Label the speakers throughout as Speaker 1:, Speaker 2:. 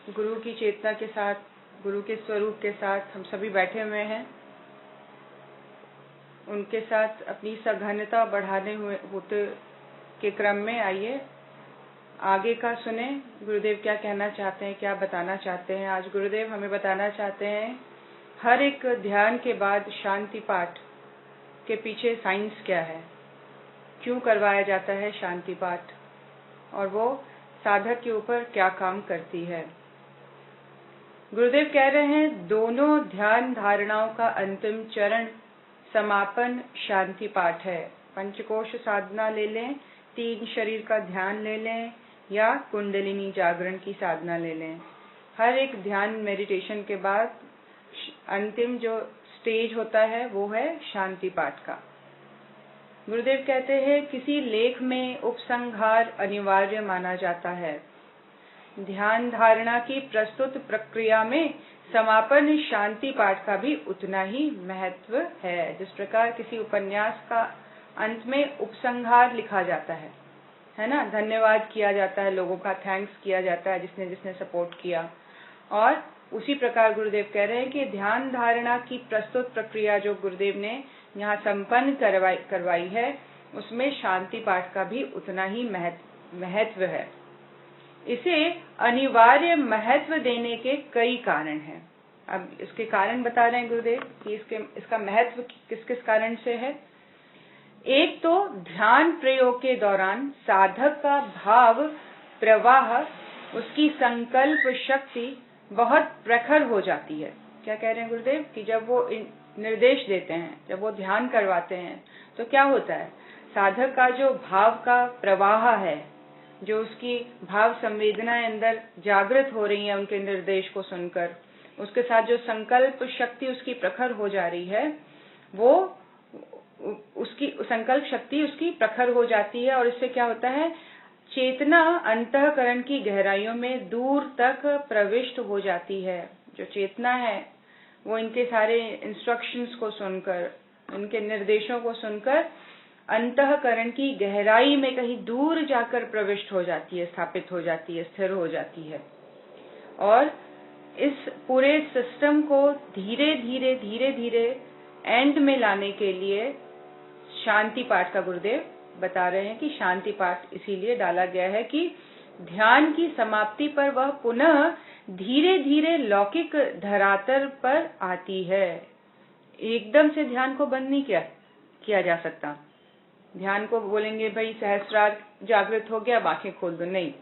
Speaker 1: गुरु की चेतना के साथ, गुरु के स्वरूप के साथ हम सभी बैठे हुए हैं। उनके साथ अपनी सघनता बढ़ाने होते के क्रम में आइए आगे का सुने, गुरुदेव क्या कहना चाहते हैं, क्या बताना चाहते हैं। आज गुरुदेव हमें बताना चाहते हैं हर एक ध्यान के बाद शांति पाठ के पीछे साइंस क्या है, क्यों करवाया जाता है शांति पाठ, और वो साधक के ऊपर क्या काम करती है। गुरुदेव कह रहे हैं दोनों ध्यान धारणाओं का अंतिम चरण समापन शांति पाठ है। पंचकोश साधना ले लें, 3 शरीर का ध्यान ले लें, या कुंडलिनी जागरण की साधना ले लें। हर एक ध्यान मेडिटेशन के बाद अंतिम जो स्टेज होता है वो है शांति पाठ का। गुरुदेव कहते हैं किसी लेख में उपसंहार अनिवार्य माना जाता है। ध्यान धारणा की प्रस्तुत प्रक्रिया में समापन शांति पाठ का भी उतना ही महत्व है। जिस प्रकार किसी उपन्यास का अंत में उपसंहार लिखा जाता है ना, धन्यवाद किया जाता है, लोगों का थैंक्स किया जाता है जिसने जिसने सपोर्ट किया। और उसी प्रकार गुरुदेव कह रहे हैं कि ध्यान धारणा की प्रस्तुत प्रक्रिया जो गुरुदेव ने यहाँ संपन्न करवाई है, उसमें शांति पाठ का भी उतना ही महत्व है। इसे अनिवार्य महत्व देने के कई कारण हैं। अब इसके कारण बता रहे हैं गुरुदेव कि इसका महत्व किस किस कारण से है। एक तो ध्यान प्रयोग के दौरान साधक का भाव प्रवाह, उसकी संकल्प शक्ति बहुत प्रखर हो जाती है। क्या कह रहे हैं गुरुदेव कि जब वो निर्देश देते हैं, जब वो ध्यान करवाते हैं, तो क्या होता है, साधक का जो भाव का प्रवाह है, जो उसकी भाव संवेदनाएं अंदर जागृत हो रही हैं उनके निर्देश को सुनकर, उसके साथ जो संकल्प शक्ति उसकी प्रखर हो जा रही है, वो उसकी संकल्प शक्ति उसकी प्रखर हो जाती है। और इससे क्या होता है, चेतना अंतःकरण की गहराइयों में दूर तक प्रविष्ट हो जाती है। जो चेतना है वो इनके सारे इंस्ट्रक्शंस को सुनकर, इनके निर्देशों को सुनकर अंतःकरण की गहराई में कहीं दूर जाकर प्रविष्ट हो जाती है, स्थापित हो जाती है, स्थिर हो जाती है। और इस पूरे सिस्टम को धीरे धीरे एंड में लाने के लिए शांति पाठ का गुरुदेव बता रहे हैं कि शांति पाठ इसीलिए डाला गया है कि ध्यान की समाप्ति पर वह पुनः धीरे धीरे लौकिक धरातल पर आती है। एकदम से ध्यान को बंद नहीं किया जा सकता। ध्यान को बोलेंगे भाई सहस्रार जागृत हो गया, आंखें खोल दो, नहीं।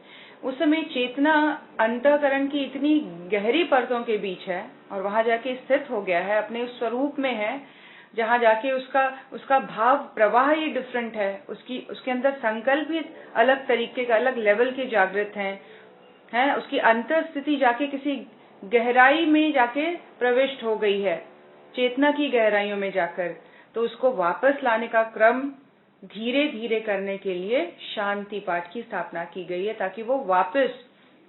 Speaker 1: उस समय चेतना अंतःकरण की इतनी गहरी परतों के बीच है और वहां जाके स्थित हो गया है, अपने उस स्वरूप में है, जहां जाके उसका भाव प्रवाह ही डिफरेंट है, उसके अंदर संकल्प भी अलग तरीके का, अलग लेवल के जागृत हैं, उसकी अंतर स्थिति जाके किसी गहराई में जाके प्रविष्ट हो गई है, चेतना की गहराइयों में जाकर। तो उसको वापस लाने का क्रम धीरे धीरे करने के लिए शांति पाठ की स्थापना की गई है, ताकि वो वापस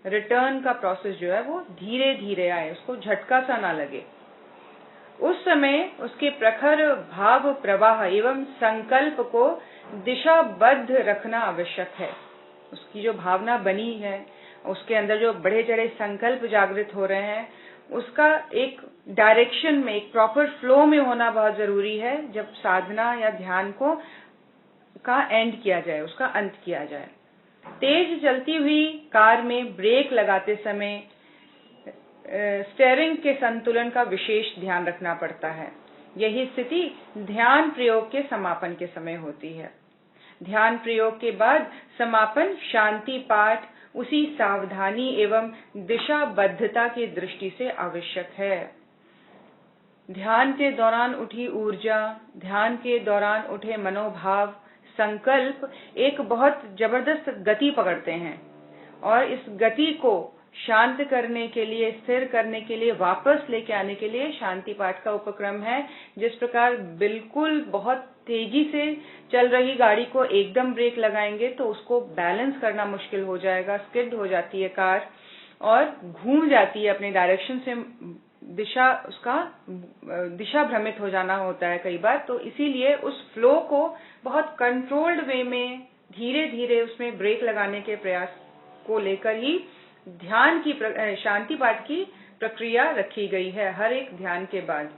Speaker 1: रिटर्न का प्रोसेस जो है वो धीरे धीरे आए, उसको झटका सा ना लगे। उस समय उसके प्रखर भाव प्रवाह एवं संकल्प को दिशाबद्ध रखना आवश्यक है। उसकी जो भावना बनी है, उसके अंदर जो बढ़े चढ़े संकल्प जागृत हो रहे हैं, उसका एक डायरेक्शन में, एक प्रॉपर फ्लो में होना बहुत जरूरी है। जब साधना या ध्यान का एंड किया जाए, उसका अंत किया जाए। तेज चलती हुई कार में ब्रेक लगाते समय स्टीयरिंग के संतुलन का विशेष ध्यान रखना पड़ता है। यही स्थिति ध्यान प्रयोग के समापन के समय होती है। ध्यान प्रयोग के बाद समापन शांति पाठ उसी सावधानी एवं दिशाबद्धता की दृष्टि से आवश्यक है। ध्यान के दौरान उठी ऊर्जा, ध्यान के दौरान उठे मनोभाव, संकल्प एक बहुत जबरदस्त गति पकड़ते हैं, और इस गति को शांत करने के लिए, स्थिर करने के लिए, वापस लेके आने के लिए शांति पाठ का उपक्रम है। जिस प्रकार बिल्कुल बहुत तेजी से चल रही गाड़ी को एकदम ब्रेक लगाएंगे तो उसको बैलेंस करना मुश्किल हो जाएगा, स्किड हो जाती है कार और घूम जाती है अपने डायरेक्शन से, दिशा भ्रमित हो जाना होता है कई बार। तो इसीलिए उस फ्लो को बहुत कंट्रोल्ड वे में धीरे धीरे उसमें ब्रेक लगाने के प्रयास को लेकर ही ध्यान की शांति पाठ की प्रक्रिया रखी गई है हर एक ध्यान के बाद,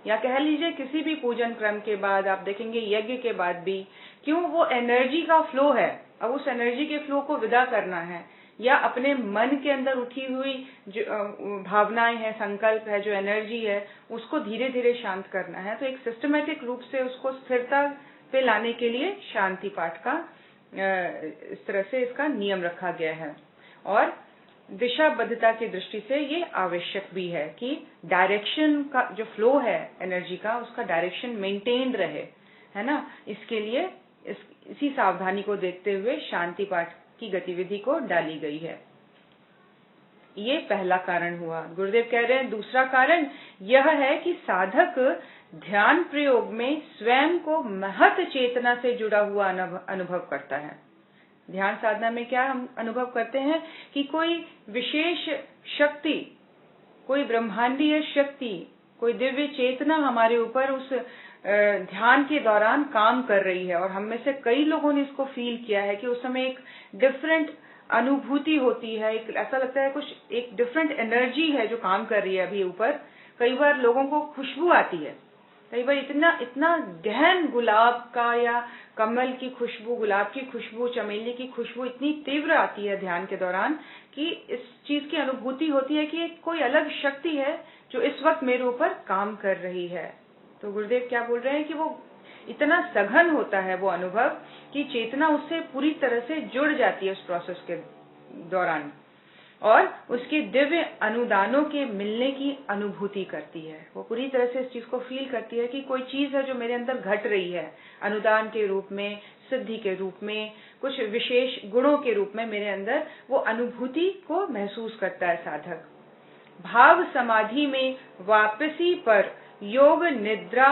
Speaker 1: या कह लीजिए किसी भी पूजन क्रम के बाद, आप देखेंगे यज्ञ के बाद भी। क्यों? वो एनर्जी का फ्लो है, अब उस एनर्जी के फ्लो को विदा करना है, या अपने मन के अंदर उठी हुई जो भावनाएं हैं, संकल्प है, जो एनर्जी है, उसको धीरे धीरे शांत करना है। तो एक सिस्टमेटिक रूप से उसको स्थिरता पे लाने के लिए शांति पाठ का इस तरह से इसका नियम रखा गया है। और दिशाबद्धता की दृष्टि से ये आवश्यक भी है कि डायरेक्शन का जो फ्लो है एनर्जी का, उसका डायरेक्शन मेंटेन रहे, है ना। इसके लिए इसी सावधानी को देखते हुए शांति पाठ की गतिविधि को डाली गई है। ये पहला कारण हुआ। गुरुदेव कह रहे हैं दूसरा कारण यह है कि साधक ध्यान प्रयोग में स्वयं को महत चेतना से जुड़ा हुआ अनुभव करता है। ध्यान साधना में क्या हम अनुभव करते हैं कि कोई विशेष शक्ति, कोई ब्रह्मांडीय शक्ति, कोई दिव्य चेतना हमारे ऊपर उस ध्यान के दौरान काम कर रही है। और हम में से कई लोगों ने इसको फील किया है कि उस समय एक डिफरेंट अनुभूति होती है, एक ऐसा लगता है कुछ एक डिफरेंट एनर्जी है जो काम कर रही है अभी ऊपर। कई बार लोगों को खुशबू आती है, कई बार इतना गहन गुलाब का या कमल की खुशबू, गुलाब की खुशबू, चमेली की खुशबू इतनी तीव्र आती है ध्यान के दौरान कि इस चीज की अनुभूति होती है कि कोई अलग शक्ति है जो इस वक्त मेरे ऊपर काम कर रही है। तो गुरुदेव क्या बोल रहे हैं कि वो इतना सघन होता है वो अनुभव कि चेतना उससे पूरी तरह से जुड़ जाती है उस प्रोसेस के दौरान, और उसके दिव्य अनुदानों के मिलने की अनुभूति करती है। वो पूरी तरह से इस चीज को फील करती है कि कोई चीज है जो मेरे अंदर घट रही है, अनुदान के रूप में, सिद्धि के रूप में, कुछ विशेष गुणों के रूप में मेरे अंदर वो अनुभूति को महसूस करता है साधक। भाव समाधि में वापसी पर योग निद्रा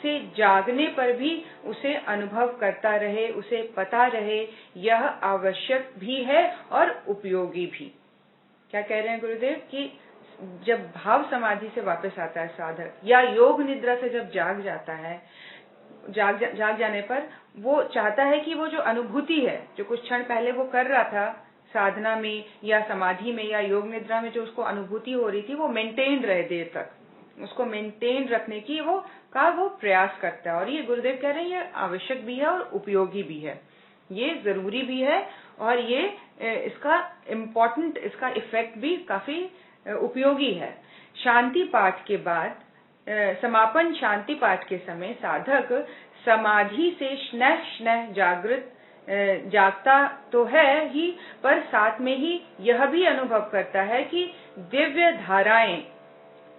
Speaker 1: से जागने पर भी उसे अनुभव करता रहे, उसे पता रहे, यह आवश्यक भी है और उपयोगी भी। क्या कह रहे हैं गुरुदेव कि जब भाव समाधि से वापस आता है साधक, या योग निद्रा से जब जाग जाता है, जाग जाने पर वो चाहता है कि वो जो अनुभूति है, जो कुछ क्षण पहले वो कर रहा था साधना में या समाधि में या योग निद्रा में, जो उसको अनुभूति हो रही थी, वो मेंटेन रहे देर तक, उसको मेंटेन रखने की वो प्रयास करता है। और ये गुरुदेव कह रहे हैं ये आवश्यक भी है और उपयोगी भी है, ये जरूरी भी है, और ये इसका इम्पोर्टेंट, इसका इफेक्ट भी काफी उपयोगी है। शांति पाठ के बाद समापन शांति पाठ के समय साधक समाधि से स्नेह स्नेह जागता तो है ही, पर साथ में ही यह भी अनुभव करता है कि दिव्य धाराएं,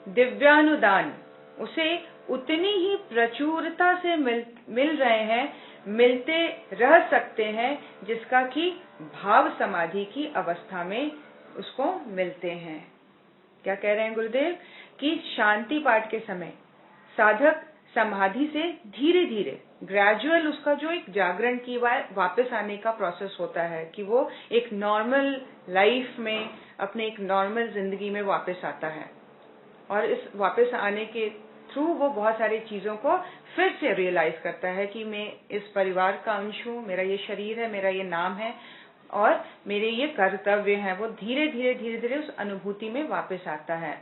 Speaker 1: दिव्यानुदान उसे उतनी ही प्रचुरता से मिल रहे हैं, मिलते रह सकते हैं, जिसका कि भाव समाधि की अवस्था में उसको मिलते हैं। क्या कह रहे हैं गुरुदेव कि शांति पाठ के समय साधक समाधि से धीरे धीरे ग्रेजुअल उसका जो एक जागरण की वापस आने का प्रोसेस होता है कि वो एक नॉर्मल लाइफ में, अपने एक नॉर्मल जिंदगी में वापस आता है, और इस वापस आने के थ्रू वो बहुत सारी चीजों को फिर से रियलाइज करता है कि मैं इस परिवार का अंश हूँ, मेरा ये शरीर है, मेरा ये नाम है और मेरे ये कर्तव्य हैं। वो धीरे धीरे उस अनुभूति में वापस आता है।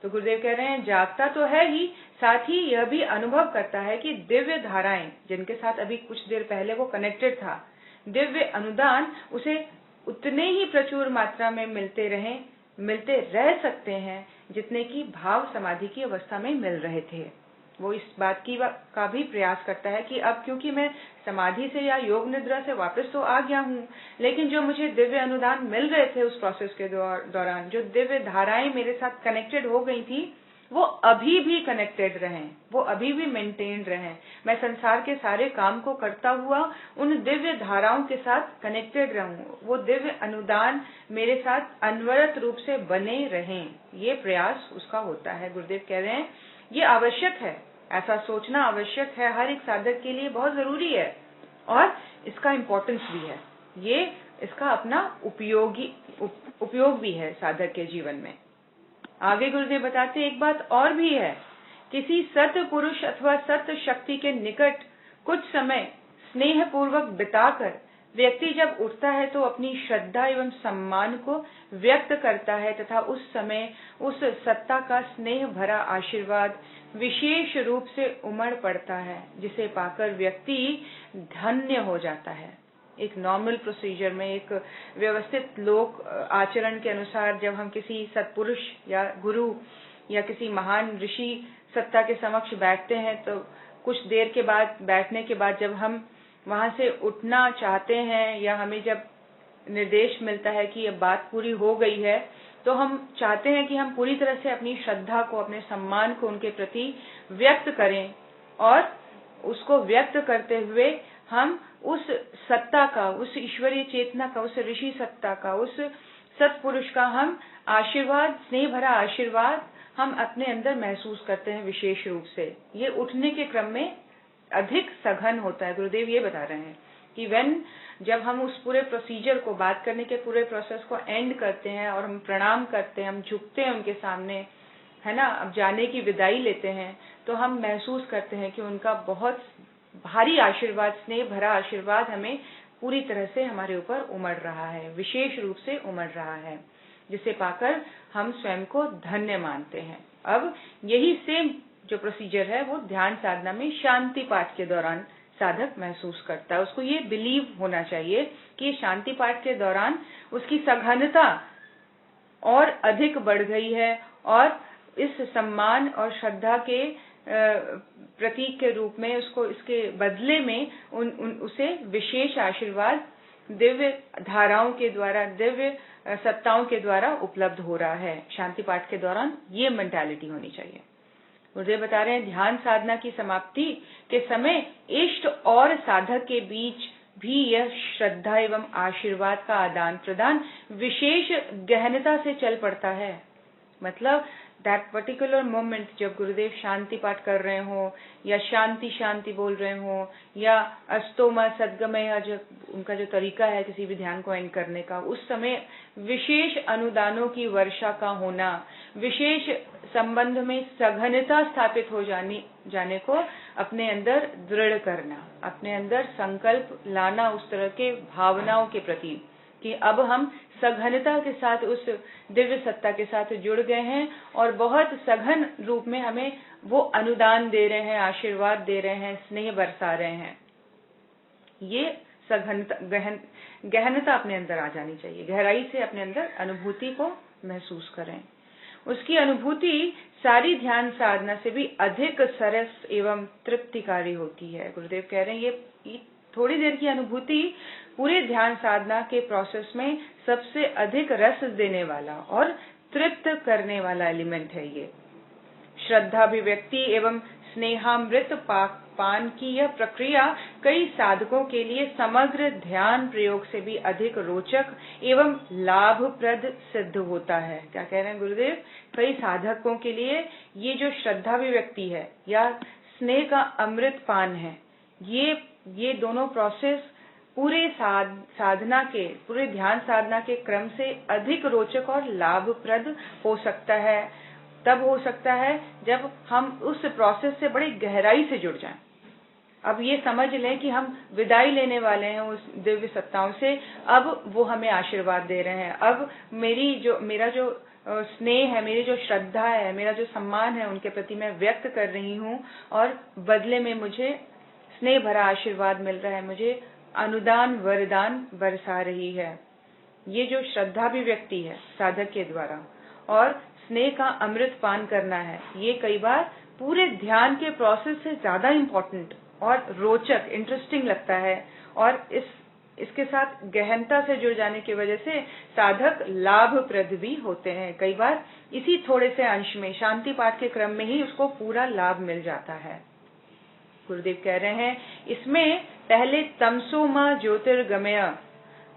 Speaker 1: तो गुरुदेव कह रहे हैं जागता तो है ही, साथ ही यह भी अनुभव करता है कि दिव्य धाराएं जिनके साथ अभी कुछ देर पहले वो कनेक्टेड था, दिव्य अनुदान उसे उतने ही प्रचुर मात्रा में मिलते रह सकते हैं जितने की भाव समाधि की अवस्था में मिल रहे थे। वो इस बात का भी प्रयास करता है कि अब क्योंकि मैं समाधि से या योग निद्रा से वापस तो आ गया हूँ, लेकिन जो मुझे दिव्य अनुदान मिल रहे थे उस प्रोसेस के दौरान, जो दिव्य धाराएं मेरे साथ कनेक्टेड हो गई थी, वो अभी भी कनेक्टेड रहें, वो अभी भी मेंटेन रहें। मैं संसार के सारे काम को करता हुआ उन दिव्य धाराओं के साथ कनेक्टेड रहूं, वो दिव्य अनुदान मेरे साथ अनवरत रूप से बने रहें। ये प्रयास उसका होता है। गुरुदेव कह रहे हैं ये आवश्यक है, ऐसा सोचना आवश्यक है, हर एक साधक के लिए बहुत जरूरी है और इसका इम्पोर्टेंस भी है। ये इसका अपना उपयोग भी है साधक के जीवन में। आगे गुरुदेव बताते एक बात और भी है, किसी सत्य पुरुष अथवा सत्य शक्ति के निकट कुछ समय स्नेह पूर्वक बिताकर व्यक्ति जब उठता है तो अपनी श्रद्धा एवं सम्मान को व्यक्त करता है तथा उस समय उस सत्ता का स्नेह भरा आशीर्वाद विशेष रूप से उमड़ पड़ता है, जिसे पाकर व्यक्ति धन्य हो जाता है। एक नॉर्मल प्रोसीजर में, एक व्यवस्थित लोक आचरण के अनुसार जब हम किसी सत्पुरुष या गुरु या किसी महान ऋषि सत्ता के समक्ष बैठते हैं तो कुछ देर के बाद, बैठने के बाद जब हम वहां से उठना चाहते हैं या हमें जब निर्देश मिलता है कि अब बात पूरी हो गई है, तो हम चाहते हैं कि हम पूरी तरह से अपनी श्रद्धा को, अपने सम्मान को उनके प्रति व्यक्त करें और उसको व्यक्त करते हुए हम उस सत्ता का, उस ईश्वरीय चेतना का, उस ऋषि सत्ता का, उस सत्पुरुष का हम आशीर्वाद, स्नेह भरा आशीर्वाद हम अपने अंदर महसूस करते हैं विशेष रूप से। ये उठने के क्रम में अधिक सघन होता है। गुरुदेव ये बता रहे हैं कि जब हम उस पूरे प्रोसीजर को, बात करने के पूरे प्रोसेस को एंड करते हैं और हम प्रणाम करते हैं, हम झुकते हैं उनके सामने, है ना, अब जाने की विदाई लेते हैं, तो हम महसूस करते हैं कि उनका बहुत भारी आशीर्वाद, स्नेह भरा आशीर्वाद हमें पूरी तरह से हमारे ऊपर उमड़ रहा है, विशेष रूप से उमड़ रहा है, जिसे पाकर हम स्वयं को धन्य मानते हैं। अब यही सेम जो प्रोसीजर है वो ध्यान साधना में शांति पाठ के दौरान साधक महसूस करता है। उसको ये बिलीव होना चाहिए कि शांति पाठ के दौरान उसकी सघनता और अधिक बढ़ गई है और इस सम्मान और श्रद्धा के प्रतीक के रूप में उसको, इसके बदले में उसे विशेष आशीर्वाद दिव्य धाराओं के द्वारा, दिव्य सत्ताओं के द्वारा उपलब्ध हो रहा है। शांति पाठ के दौरान ये मेंटालिटी होनी चाहिए। गुरुदेव बता रहे हैं, ध्यान साधना की समाप्ति के समय इष्ट और साधक के बीच भी यह श्रद्धा एवं आशीर्वाद का आदान प्रदान विशेष गहनता से चल पड़ता है। मतलब दैट पर्टिकुलर मोमेंट जब गुरुदेव शांति पाठ कर रहे हो या शांति शांति बोल रहे हो या अस्तोमा सद्गमय, जो उनका जो तरीका है किसी भी ध्यान को एंड करने का, उस समय विशेष अनुदानों की वर्षा का होना, विशेष संबंध में सघनता स्थापित हो जाने को अपने अंदर दृढ़ करना, अपने अंदर संकल्प लाना उस तरह के भावनाओं के प्रति कि अब हम सघनता के साथ उस दिव्य सत्ता के साथ जुड़ गए हैं और बहुत सघन रूप में हमें वो अनुदान दे रहे हैं, आशीर्वाद दे रहे हैं, स्नेह बरसा रहे हैं। ये सघनता, गहनता अपने अंदर आ जानी चाहिए। गहराई से अपने अंदर अनुभूति को महसूस करें। उसकी अनुभूति सारी ध्यान साधना से भी अधिक सरस एवं तृप्तिकारी होती है। गुरुदेव कह रहे हैं ये थोड़ी देर की अनुभूति पूरे ध्यान साधना के प्रोसेस में सबसे अधिक रस देने वाला और तृप्त करने वाला एलिमेंट है। ये श्रद्धाभिव्यक्ति एवं स्नेहामृत पान की यह प्रक्रिया कई साधकों के लिए समग्र ध्यान प्रयोग से भी अधिक रोचक एवं लाभप्रद सिद्ध होता है। क्या कह रहे हैं गुरुदेव? कई साधकों के लिए ये जो श्रद्धाभिव्यक्ति है या स्नेह का अमृत पान है, ये दोनों प्रोसेस पूरे साधना के, पूरे ध्यान साधना के क्रम से अधिक रोचक और लाभप्रद हो सकता है। तब हो सकता है जब हम उस प्रोसेस से बड़ी गहराई से जुड़ जाएं। अब ये समझ लें कि हम विदाई लेने वाले हैं उस दिव्य सत्ताओं से, अब वो हमें आशीर्वाद दे रहे हैं। अब मेरा जो स्नेह है, मेरी जो श्रद्धा है, मेरा जो सम्मान है उनके प्रति मैं व्यक्त कर रही हूँ और बदले में मुझे स्नेह भरा आशीर्वाद मिल रहा है, मुझे अनुदान वरदान बरसा रही है। ये जो श्रद्धाभिव्यक्ति है साधक के द्वारा और स्नेह का अमृत पान करना है, ये कई बार पूरे ध्यान के प्रोसेस से ज्यादा इम्पोर्टेंट और रोचक, इंटरेस्टिंग लगता है और इसके साथ गहनता से जुड़ जाने की वजह से साधक लाभप्रद भी होते हैं। कई बार इसी थोड़े से अंश में, शांति पाठ के क्रम में ही उसको पूरा लाभ मिल जाता है। गुरुदेव कह रहे हैं इसमें पहले तमसो मां ज्योतिर्गमय,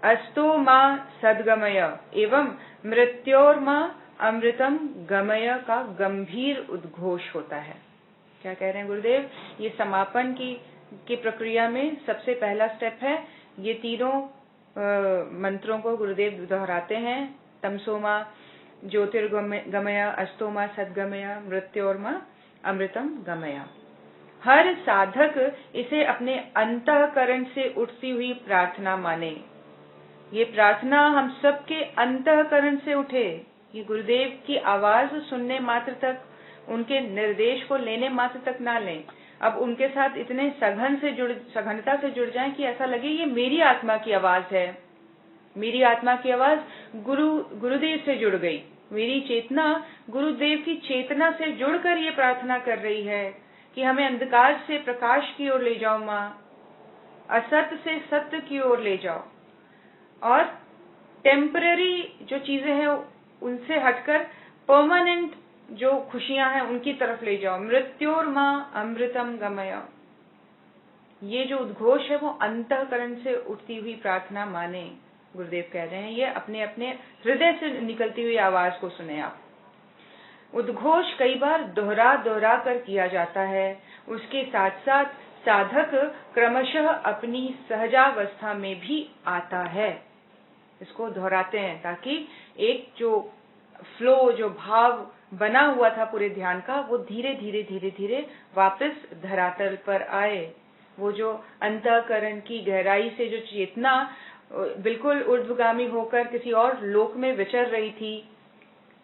Speaker 1: अस्तो मां सद्गमय एवं मृत्योर्मां अमृतम गमय का गंभीर उद्घोष होता है। क्या कह रहे हैं गुरुदेव? ये समापन की प्रक्रिया में सबसे पहला स्टेप है। ये तीनों मंत्रों को गुरुदेव दोहराते हैं, तमसोमा ज्योतिर्गमय, अस्तोमा सद्गमय, मृत्योर्मा अमृतम गमय। हर साधक इसे अपने अंतःकरण से उठती हुई प्रार्थना माने। ये प्रार्थना हम सबके अंतःकरण से उठे। ये गुरुदेव की आवाज सुनने मात्र तक, उनके निर्देश को लेने मात्र तक ना लें। अब उनके साथ इतने सघनता से जुड़ जाएं कि ऐसा लगे ये मेरी आत्मा की आवाज है। मेरी आत्मा की आवाज गुरुदेव से जुड़ गई। मेरी चेतना गुरुदेव की चेतना से जुड़कर ये प्रार्थना कर रही है कि हमें अंधकार से प्रकाश की ओर ले जाओ माँ, असत्य से सत्य की ओर ले जाओ, और टेम्पररी जो चीजें हैं उनसे हटकर परमानेंट जो खुशियां हैं उनकी तरफ ले जाओ। मृत्योर माँ अमृतम गमय। ये जो उद्घोष है वो अंतःकरण से उठती हुई प्रार्थना माने। गुरुदेव कह रहे हैं ये अपने अपने हृदय से निकलती हुई आवाज को सुने आप। उद्घोष कई बार दोहरा दोहरा कर किया जाता है। उसके साथ साथ साधक क्रमशः अपनी सहजावस्था में भी आता है। इसको दोहराते हैं ताकि एक जो फ्लो, जो भाव बना हुआ था पूरे ध्यान का, वो धीरे धीरे वापस धरातल पर आए। वो जो अंतःकरण की गहराई से जो चेतना बिल्कुल ऊर्ध्वगामी होकर किसी और लोक में विचर रही थी,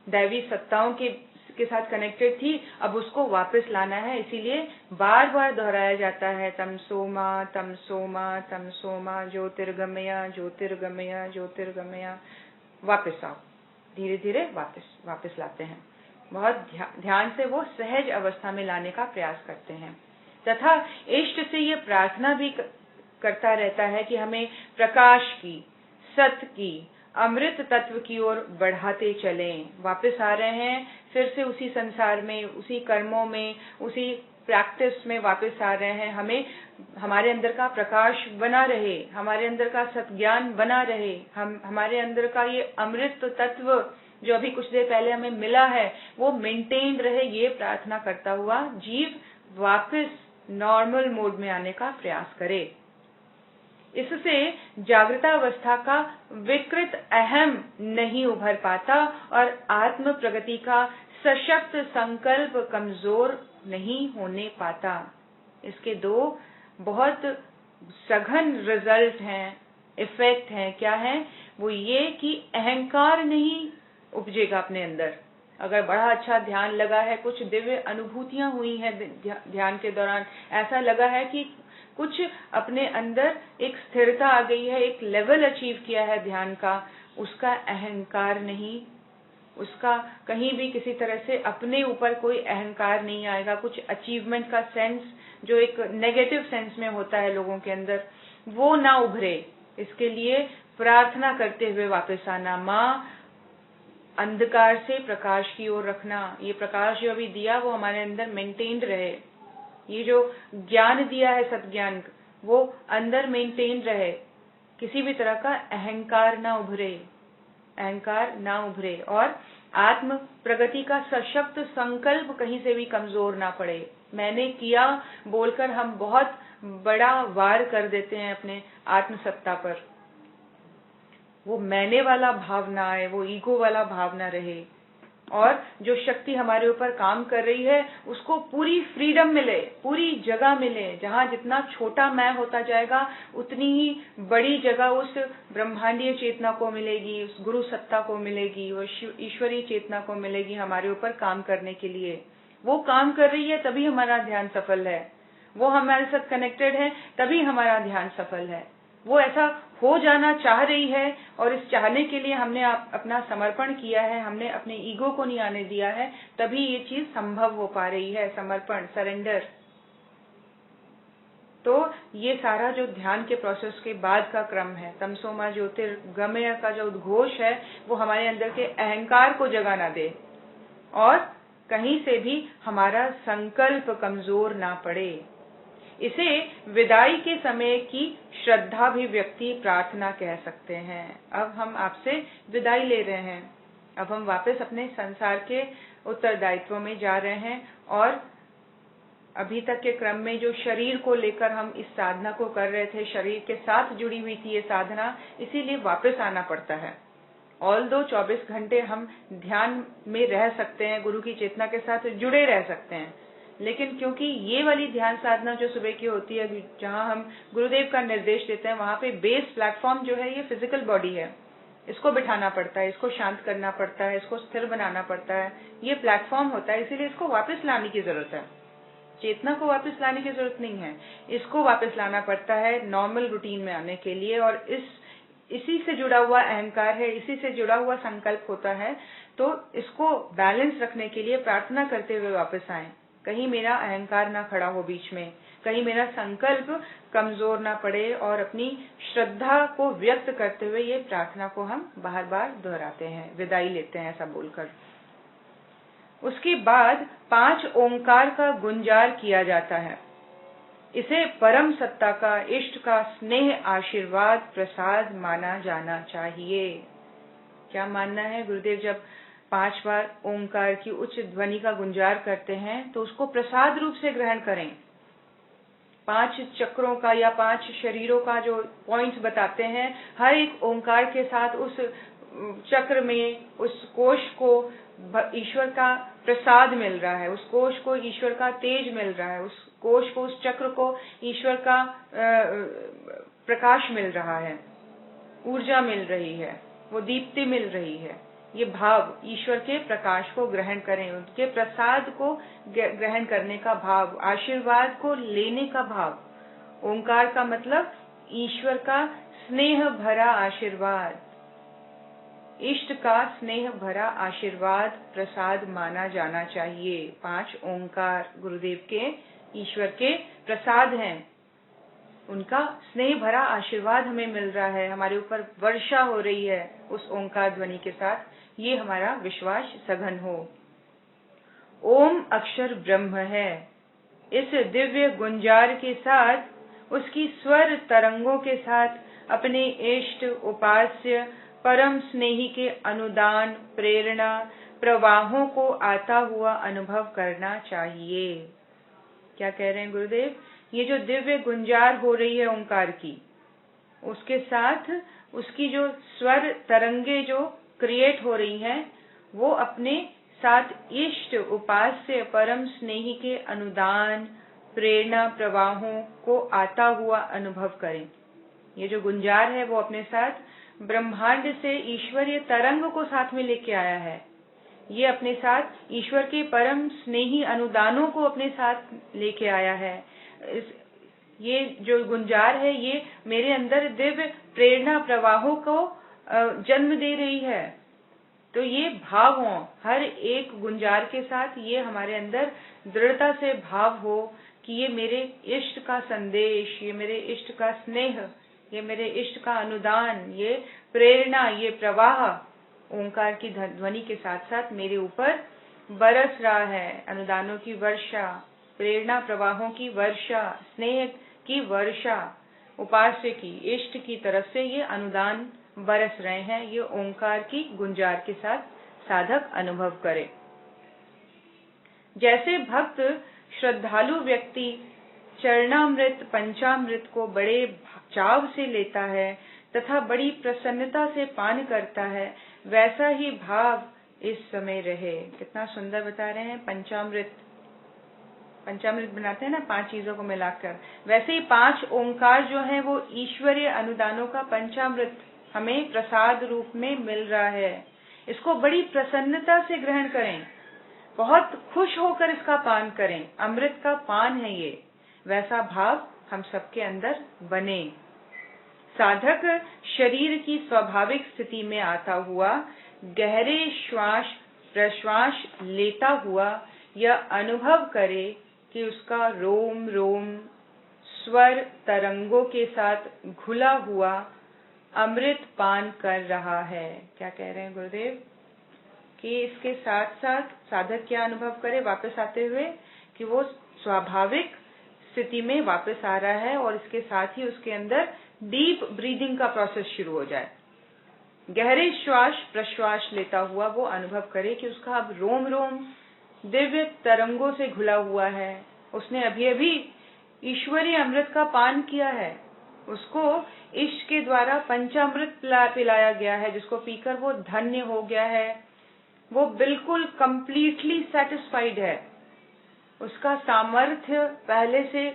Speaker 1: दैवी सत्ताओं के साथ कनेक्टेड थी, अब उसको वापस लाना है। इसीलिए बार बार दोहराया जाता है, तमसोमा तमसोमा तमसोमा ज्योतिर्गमय ज्योतिर्गमय ज्योतिर्गमय। वापस आओ, धीरे धीरे वापस लाते हैं। बहुत ध्यान से वो सहज अवस्था में लाने का प्रयास करते हैं, तथा इष्ट से ये प्रार्थना भी करता रहता है कि हमें प्रकाश की, सत्य की, अमृत तत्व की ओर बढ़ाते चलें। वापस आ रहे हैं फिर से उसी संसार में, उसी कर्मों में, उसी प्रैक्टिस में वापस आ रहे हैं। हमें हमारे अंदर का प्रकाश बना रहे, हमारे अंदर का सत्ज्ञान बना रहे, हमारे अंदर का ये अमृत तत्व जो अभी कुछ देर पहले हमें मिला है वो मेंटेन रहे। ये प्रार्थना करता हुआ जीव वापस नॉर्मल मोड में आने का प्रयास करे। इससे जागृतावस्था का विकृत अहम नहीं उभर पाता और आत्म प्रगति का सशक्त संकल्प कमजोर नहीं होने पाता। इसके दो बहुत सघन रिजल्ट हैं, इफेक्ट हैं। क्या है वो? ये कि अहंकार नहीं उपजेगा अपने अंदर। अगर बड़ा अच्छा ध्यान लगा है, कुछ दिव्य अनुभूतियां हुई हैं ध्यान के दौरान, ऐसा लगा है कि कुछ अपने अंदर एक स्थिरता आ गई है, एक लेवल अचीव किया है ध्यान का, उसका अहंकार नहीं, उसका कहीं भी किसी तरह से अपने ऊपर कोई अहंकार नहीं आएगा। कुछ अचीवमेंट का सेंस जो एक नेगेटिव सेंस में होता है लोगों के अंदर, वो ना उभरे। इसके लिए प्रार्थना करते हुए वापस आना। माँ, अंधकार से प्रकाश की ओर रखना। ये प्रकाश जो अभी दिया वो हमारे अंदर मेंटेन्ड रहे। ये जो ज्ञान दिया है सत्ज्ञान, वो अंदर मेंटेन रहे। किसी भी तरह का अहंकार ना उभरे, अहंकार ना उभरे, और आत्म प्रगति का सशक्त संकल्प कहीं से भी कमजोर ना पड़े। मैंने किया बोलकर हम बहुत बड़ा वार कर देते हैं अपने आत्म सत्ता पर। वो मैंने वाला भाव ना आए, वो ईगो वाला भाव ना रहे, और जो शक्ति हमारे ऊपर काम कर रही है उसको पूरी फ्रीडम मिले, पूरी जगह मिले। जहाँ जितना छोटा मैं होता जाएगा उतनी ही बड़ी जगह उस ब्रह्मांडीय चेतना को मिलेगी, उस गुरु सत्ता को मिलेगी, वो ईश्वरीय चेतना को मिलेगी हमारे ऊपर काम करने के लिए। वो काम कर रही है तभी हमारा ध्यान सफल है, वो हमारे साथ कनेक्टेड है तभी हमारा ध्यान सफल है। वो ऐसा हो जाना चाह रही है, और इस चाहने के लिए हमने अपना समर्पण किया है, हमने अपने ईगो को नहीं आने दिया है, तभी ये चीज संभव हो पा रही है। समर्पण, सरेंडर। तो ये सारा जो ध्यान के प्रोसेस के बाद का क्रम है, तमसोमा ज्योतिर्गमय का जो उद्घोष है, वो हमारे अंदर के अहंकार को जगा ना दे, और कहीं से भी हमारा संकल्प कमजोर ना पड़े। इसे विदाई के समय की श्रद्धाभिव्यक्ति प्रार्थना कह सकते हैं। अब हम आपसे विदाई ले रहे हैं, अब हम वापस अपने संसार के उत्तरदायित्व में जा रहे हैं, और अभी तक के क्रम में जो शरीर को लेकर हम इस साधना को कर रहे थे, शरीर के साथ जुड़ी हुई थी ये साधना, इसीलिए वापस आना पड़ता है। ऑल्दो 24 घंटे हम ध्यान में रह सकते हैं, गुरु की चेतना के साथ जुड़े रह सकते हैं, लेकिन क्योंकि ये वाली ध्यान साधना जो सुबह की होती है, जहाँ हम गुरुदेव का निर्देश देते हैं, वहाँ पे बेस प्लेटफॉर्म जो है ये फिजिकल बॉडी है। इसको बिठाना पड़ता है, इसको शांत करना पड़ता है, इसको स्थिर बनाना पड़ता है। ये प्लेटफॉर्म होता है, इसीलिए इसको वापस लाने की जरूरत है। चेतना को वापस लाने की जरूरत नहीं है, इसको वापस लाना पड़ता है नॉर्मल रूटीन में आने के लिए। और इसी से जुड़ा हुआ अहंकार है, इसी से जुड़ा हुआ संकल्प होता है। तो इसको बैलेंस रखने के लिए प्रार्थना करते हुए वापस आए, कहीं मेरा अहंकार ना खड़ा हो बीच में, कहीं मेरा संकल्प कमजोर ना पड़े। और अपनी श्रद्धा को व्यक्त करते हुए ये प्रार्थना को हम बार बार दोहराते हैं, विदाई लेते हैं ऐसा बोलकर। उसके बाद 5 ओंकार का गुंजार किया जाता है। इसे परम सत्ता का, इष्ट का स्नेह, आशीर्वाद, प्रसाद माना जाना चाहिए। क्या मानना है? गुरुदेव जब 5 बार ओंकार की उच्च ध्वनि का गुंजार करते हैं तो उसको प्रसाद रूप से ग्रहण करें। 5 चक्रों का या 5 शरीरों का जो पॉइंट्स बताते हैं, हर एक ओंकार के साथ उस चक्र में, उस कोश को ईश्वर का प्रसाद मिल रहा है, उस कोश को ईश्वर का तेज मिल रहा है, उस कोश को, उस चक्र को ईश्वर का प्रकाश मिल रहा है, ऊर्जा मिल रही है, वो दीप्ति मिल रही है। ये भाव, ईश्वर के प्रकाश को ग्रहण करें, उनके प्रसाद को ग्रहण करने का भाव, आशीर्वाद को लेने का भाव। ओंकार का मतलब ईश्वर का स्नेह भरा आशीर्वाद, इष्ट का स्नेह भरा आशीर्वाद, प्रसाद माना जाना चाहिए। 5 ओंकार गुरुदेव के, ईश्वर के प्रसाद हैं, उनका स्नेह भरा आशीर्वाद हमें मिल रहा है, हमारे ऊपर वर्षा हो रही है उस ओंकार ध्वनि के साथ। ये हमारा विश्वास सघन हो। ओम अक्षर ब्रह्म है। इस दिव्य गुंजार के साथ, उसकी स्वर तरंगों के साथ अपने इष्ट, उपास्य, परम स्नेही के अनुदान, प्रेरणा, प्रवाहों को आता हुआ अनुभव करना चाहिए। क्या कह रहे हैं गुरुदेव? ये जो दिव्य गुंजार हो रही है ओंकार की, उसके साथ उसकी जो स्वर तरंगे जो क्रिएट हो रही हैं, वो अपने साथ इष्ट, उपास्य, परम स्नेही के अनुदान, प्रेरणा, प्रवाहों को आता हुआ अनुभव करें। ये जो गुंजार है वो अपने साथ ब्रह्मांड से ईश्वरीय तरंग को साथ में लेके आया है। ये अपने साथ ईश्वर के परम स्नेही अनुदानों को अपने साथ लेके आया है। ये जो गुंजार है, ये मेरे अंदर दिव्य प्रेरणा प्रवाहों को जन्म दे रही है। तो ये भाव हो, हर एक गुंजार के साथ ये हमारे अंदर दृढ़ता से भाव हो कि ये मेरे इष्ट का संदेश, ये मेरे इष्ट का स्नेह, ये मेरे इष्ट का अनुदान, ये प्रेरणा, ये प्रवाह ओंकार की ध्वनि के साथ साथ मेरे ऊपर बरस रहा है। अनुदानों की वर्षा, प्रेरणा प्रवाहों की वर्षा, स्नेह की वर्षा, उपास्य की, इष्ट की तरफ से ये अनुदान बरस रहे हैं। ये ओंकार की गुंजार के साथ साधक अनुभव करे। जैसे भक्त श्रद्धालु व्यक्ति चरणामृत, पंचामृत को बड़े चाव से लेता है तथा बड़ी प्रसन्नता से पान करता है, वैसा ही भाव इस समय रहे। कितना सुंदर बता रहे हैं। पंचामृत बनाते हैं ना 5 चीजों को मिलाकर, वैसे ही 5 ओंकार जो है वो ईश्वरीय अनुदानों का पंचामृत हमें प्रसाद रूप में मिल रहा है। इसको बड़ी प्रसन्नता से ग्रहण करें, बहुत खुश होकर इसका पान करें। अमृत का पान है ये, वैसा भाव हम सबके अंदर बने। साधक शरीर की स्वाभाविक स्थिति में आता हुआ गहरे श्वास प्रश्वास लेता हुआ यह अनुभव करे कि उसका रोम रोम स्वर तरंगों के साथ घुला हुआ अमृत पान कर रहा है। क्या कह रहे हैं गुरुदेव? कि इसके साथ साथ साधक क्या अनुभव करे वापस आते हुए कि वो स्वाभाविक स्थिति में वापस आ रहा है, और इसके साथ ही उसके अंदर डीप ब्रीदिंग का प्रोसेस शुरू हो जाए। गहरे श्वास प्रश्वास लेता हुआ वो अनुभव करे कि उसका अब रोम रोम दिव्य तरंगों से घुला हुआ है। उसने अभी अभी ईश्वरीय अमृत का पान किया है, उसको इष्ट के द्वारा पंचामृत पिलाया गया है, जिसको पीकर वो धन्य हो गया है। वो बिल्कुल कंप्लीटली सेटिस्फाइड है। उसका सामर्थ्य पहले से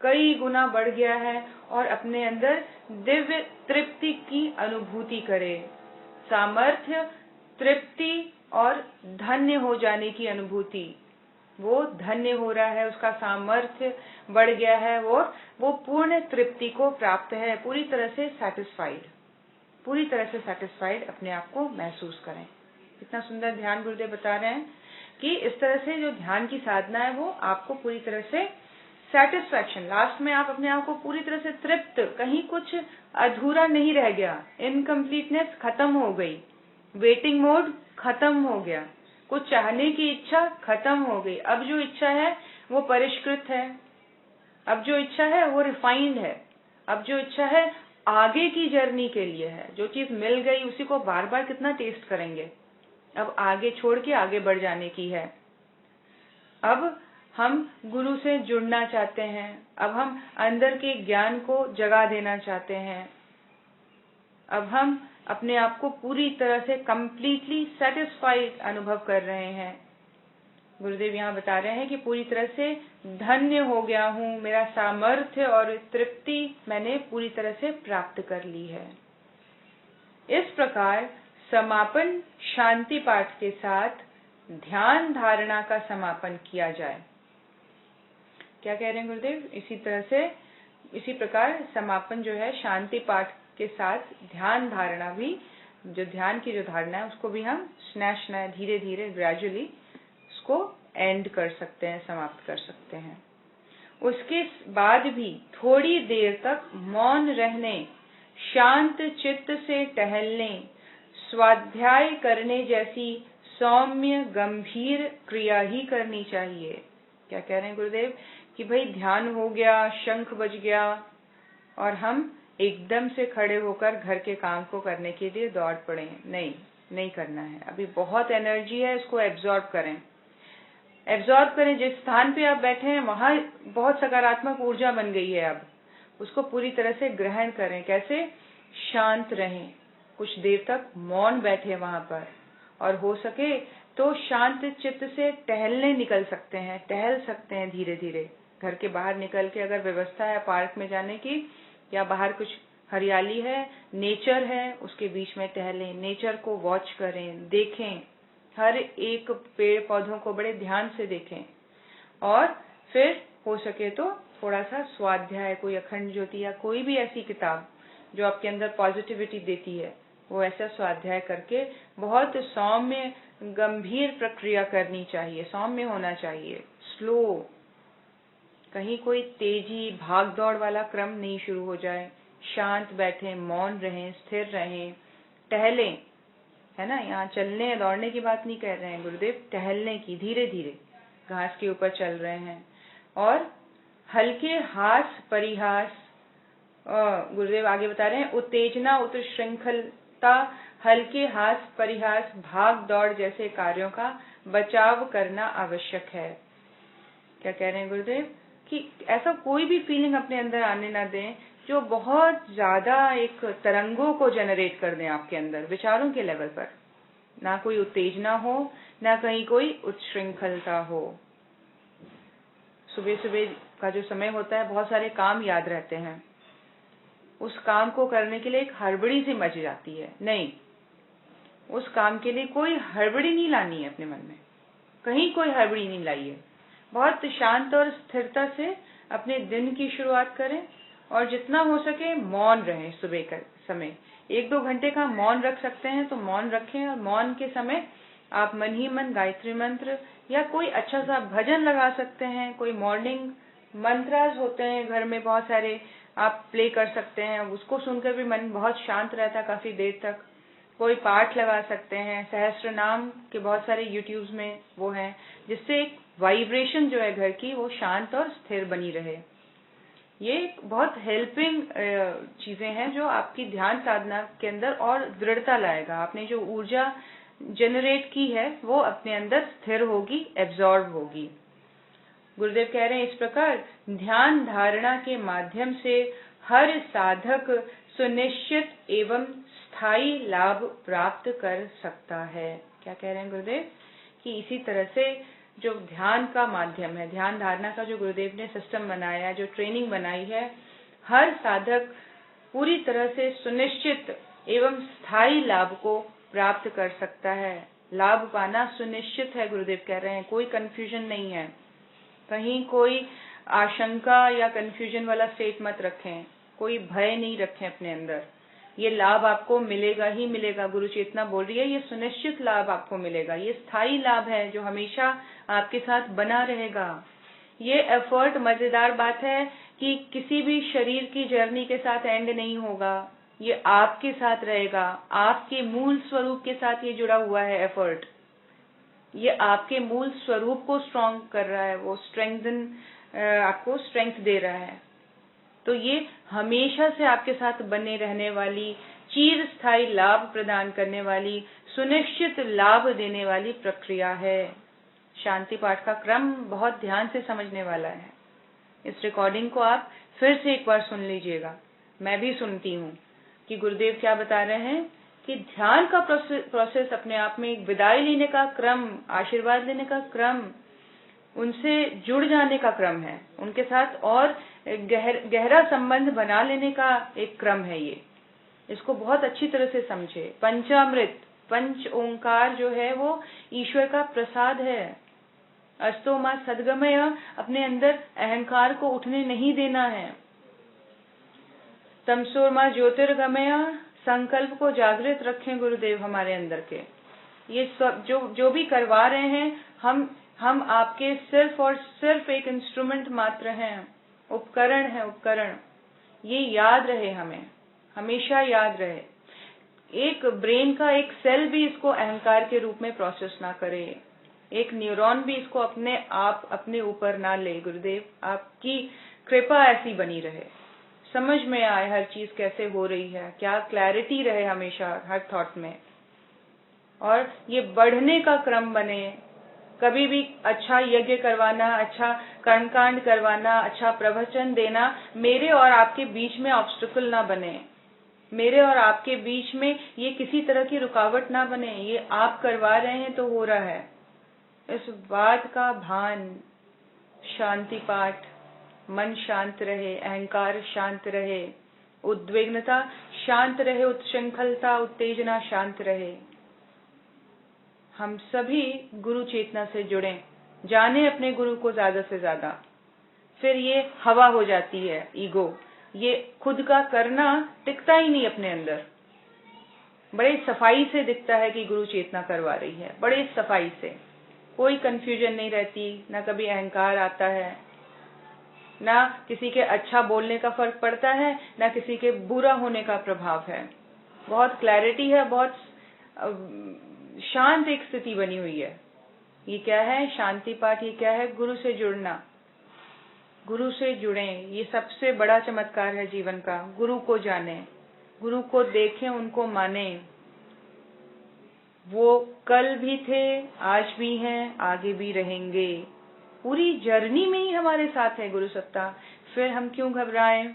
Speaker 1: कई गुना बढ़ गया है और अपने अंदर दिव्य तृप्ति की अनुभूति करे। सामर्थ्य, तृप्ति और धन्य हो जाने की अनुभूति। वो धन्य हो रहा है, उसका सामर्थ्य बढ़ गया है, वो पूर्ण तृप्ति को प्राप्त है, पूरी तरह से सैटिस्फाइड, पूरी तरह से सैटिस्फाइड अपने आप को महसूस करें। इतना सुंदर ध्यान गुरुदेव बता रहे हैं कि इस तरह से जो ध्यान की साधना है वो आपको पूरी तरह से सेटिस्फैक्शन, लास्ट में आप अपने आप को पूरी तरह से तृप्त, कहीं कुछ अधूरा नहीं रह गया, इनकम्प्लीटनेस खत्म हो गई, वेटिंग मोड खत्म हो गया, कुछ चाहने की इच्छा खत्म हो गई। अब जो इच्छा है वो परिष्कृत है, अब जो इच्छा है वो रिफाइंड है, अब जो इच्छा है आगे की जर्नी के लिए है। जो चीज मिल गई उसी को बार बार कितना टेस्ट करेंगे, अब आगे छोड़ के आगे बढ़ जाने की है। अब हम गुरु से जुड़ना चाहते हैं, अब हम अंदर के ज्ञान को जगा देना चाहते हैं, अब हम अपने आप को पूरी तरह से कंप्लीटली सेटिस्फाइड अनुभव कर रहे हैं। गुरुदेव यहाँ बता रहे हैं कि पूरी तरह से धन्य हो गया हूँ, मेरा सामर्थ्य और तृप्ति मैंने पूरी तरह से प्राप्त कर ली है। इस प्रकार समापन शांति पाठ के साथ ध्यान धारणा का समापन किया जाए। क्या कह रहे हैं गुरुदेव? इसी तरह से, इसी प्रकार समापन जो है शांति पाठ के साथ ध्यान धारणा भी, जो ध्यान की जो धारणा है उसको भी हम स्नैश धीरे धीरे ग्रेजुअली उसको एंड कर सकते हैं, समाप्त कर सकते हैं। उसके बाद भी थोड़ी देर तक मौन रहने, शांत चित्त से टहलने, स्वाध्याय करने जैसी सौम्य गंभीर क्रिया ही करनी चाहिए। क्या कह रहे हैं गुरुदेव? कि भाई ध्यान हो गया, शंख बज गया और हम एकदम से खड़े होकर घर के काम को करने के लिए दौड़ पड़े, नहीं करना है। अभी बहुत एनर्जी है, इसको एब्जॉर्ब करें, एब्जॉर्ब करें। जिस स्थान पे आप बैठे हैं वहां बहुत सकारात्मक ऊर्जा बन गई है, अब उसको पूरी तरह से ग्रहण करें। कैसे? शांत रहें, कुछ देर तक मौन बैठे वहां पर, और हो सके तो शांत चित्त से टहलने निकल सकते हैं, टहल सकते हैं धीरे धीरे। घर के बाहर निकल के अगर व्यवस्था है पार्क में जाने की, या बाहर कुछ हरियाली है, नेचर है, उसके बीच में टहलें, नेचर को वॉच करें, देखें, हर एक पेड़ पौधों को बड़े ध्यान से देखें। और फिर हो सके तो थोड़ा सा स्वाध्याय, कोई अखंड ज्योति या कोई भी ऐसी किताब जो आपके अंदर पॉजिटिविटी देती है, वो ऐसा स्वाध्याय करके बहुत सौम्य गंभीर प्रक्रिया करनी चाहिए, सौम्य होना चाहिए, स्लो, कहीं कोई तेजी भाग दौड़ वाला क्रम नहीं शुरू हो जाए। शांत बैठें, मौन रहें, स्थिर रहें, टहलें, है ना। यहाँ चलने दौड़ने की बात नहीं कर रहे हैं गुरुदेव, टहलने की, धीरे धीरे घास के ऊपर चल रहे हैं। और हल्के हास परिहास, गुरुदेव आगे बता रहे हैं, उत्तेजना उत्श्रृंखलता, हल्के हास परिहास, भाग दौड़ जैसे कार्यों का बचाव करना आवश्यक है। क्या कह रहे हैं गुरुदेव? कि ऐसा कोई भी फीलिंग अपने अंदर आने ना दें जो बहुत ज्यादा एक तरंगों को जनरेट कर दें आपके अंदर, विचारों के लेवल पर। ना कोई उत्तेजना हो, ना कहीं कोई उच्छृंखलता हो। सुबह सुबह का जो समय होता है, बहुत सारे काम याद रहते हैं, उस काम को करने के लिए एक हड़बड़ी सी मच जाती है। नहीं, उस काम के लिए कोई हड़बड़ी नहीं लानी है अपने मन में, कहीं कोई हड़बड़ी नहीं लाई है। बहुत शांत और स्थिरता से अपने दिन की शुरुआत करें, और जितना हो सके मौन रहें। सुबह का समय 1-2 घंटे का मौन रख सकते हैं तो मौन रखें, और मौन के समय आप मन ही मन गायत्री मंत्र या कोई अच्छा सा भजन लगा सकते हैं। कोई मॉर्निंग मंत्रास होते हैं घर में बहुत सारे, आप प्ले कर सकते हैं, उसको सुनकर भी मन बहुत शांत रहता है काफी देर तक। कोई पाठ लगा सकते हैं, सहस्त्र नाम के बहुत सारे यूट्यूब में वो हैं, जिससे एक वाइब्रेशन जो है घर की वो शांत और स्थिर बनी रहे। ये बहुत हेल्पिंग चीजें हैं जो आपकी ध्यान साधना के अंदर और दृढ़ता लाएगा। आपने जो ऊर्जा जनरेट की है वो अपने अंदर स्थिर होगी, एब्जॉर्ब होगी। गुरुदेव कह रहे हैं इस प्रकार ध्यान धारणा के माध्यम से हर साधक सुनिश्चित एवं स्थायी लाभ प्राप्त कर सकता है। क्या कह रहे हैं गुरुदेव? कि इसी तरह से जो ध्यान का माध्यम है, ध्यान धारणा का जो गुरुदेव ने सिस्टम बनाया है, जो ट्रेनिंग बनाई है, हर साधक पूरी तरह से सुनिश्चित एवं स्थायी लाभ को प्राप्त कर सकता है। लाभ पाना सुनिश्चित है, गुरुदेव कह रहे हैं, कोई कंफ्यूजन नहीं है। कहीं कोई आशंका या कंफ्यूजन वाला स्टेट मत रखें, कोई भय नहीं रखें अपने अंदर। ये लाभ आपको मिलेगा ही मिलेगा। गुरु चेतना बोल रही है, ये सुनिश्चित लाभ आपको मिलेगा। ये स्थायी लाभ है जो हमेशा आपके साथ बना रहेगा। ये एफर्ट, मजेदार बात है कि किसी भी शरीर की जर्नी के साथ एंड नहीं होगा, ये आपके साथ रहेगा। आपके मूल स्वरूप के साथ ये जुड़ा हुआ है एफर्ट। ये आपके मूल स्वरूप को स्ट्रॉन्ग कर रहा है, वो आपको स्ट्रेंथ दे रहा है। तो ये हमेशा से आपके साथ बने रहने वाली, चिर स्थायी लाभ प्रदान करने वाली, सुनिश्चित लाभ देने वाली प्रक्रिया है। शांति पाठ का क्रम बहुत ध्यान से समझने वाला है। इस रिकॉर्डिंग को आप फिर से एक बार सुन लीजिएगा, मैं भी सुनती हूँ कि गुरुदेव क्या बता रहे हैं कि ध्यान का प्रोसेस अपने आप में एक विदाई लेने का क्रम, आशीर्वाद लेने का क्रम, उनसे जुड़ जाने का क्रम है, उनके साथ और गहरा संबंध बना लेने का एक क्रम है। ये इसको बहुत अच्छी तरह से समझे। पंचामृत, पंच ओंकार जो है वो ईश्वर का प्रसाद है। अस्तो मां सद्गमय, अपने अंदर अहंकार को उठने नहीं देना है। तमसोर मां ज्योतिर्गमय, संकल्प को जागृत रखें गुरुदेव हमारे अंदर के। ये सब जो भी करवा रहे हैं, हम आपके सिर्फ और सिर्फ एक इंस्ट्रूमेंट मात्र हैं, उपकरण है, उपकरण। ये याद रहे, हमें हमेशा याद रहे। एक ब्रेन का एक सेल भी इसको अहंकार के रूप में प्रोसेस ना करे, एक न्यूरॉन भी इसको अपने ऊपर ना ले। गुरुदेव आपकी कृपा ऐसी बनी रहे, समझ में आए हर चीज कैसे हो रही है, क्या क्लैरिटी रहे हमेशा हर थॉट में, और ये बढ़ने का क्रम बने। कभी भी अच्छा यज्ञ करवाना, अच्छा कर्मकांड करवाना, अच्छा प्रवचन देना मेरे और आपके बीच में ऑब्स्टिकल ना बने, मेरे और आपके बीच में ये किसी तरह की रुकावट ना बने। ये आप करवा रहे हैं तो हो रहा है, इस बात का भान। शांति पाठ, मन शांत रहे, अहंकार शांत रहे, उद्विग्नता शांत रहे, उत्शृंखलता, उत्तेजना शांत रहे। हम सभी गुरु चेतना से जुड़ें, जाने अपने गुरु को ज्यादा से ज्यादा। फिर ये हवा हो जाती है ईगो, ये खुद का करना टिकता ही नहीं अपने अंदर। बड़े सफाई से दिखता है कि गुरु चेतना करवा रही है, बड़े सफाई से, कोई कंफ्यूजन नहीं रहती, ना कभी अहंकार आता है, ना किसी के अच्छा बोलने का फर्क पड़ता है, ना किसी के बुरा होने का प्रभाव है। बहुत क्लैरिटी है, बहुत शांत एक स्थिति बनी हुई है। ये क्या है? शांति पाठ। ये क्या है? गुरु से जुड़ना। गुरु से जुड़ें, ये सबसे बड़ा चमत्कार है जीवन का। गुरु को जाने, गुरु को देखें, उनको माने। वो कल भी थे, आज भी हैं, आगे भी रहेंगे। पूरी जर्नी में ही हमारे साथ है गुरु सत्ता। फिर हम क्यों घबराएं?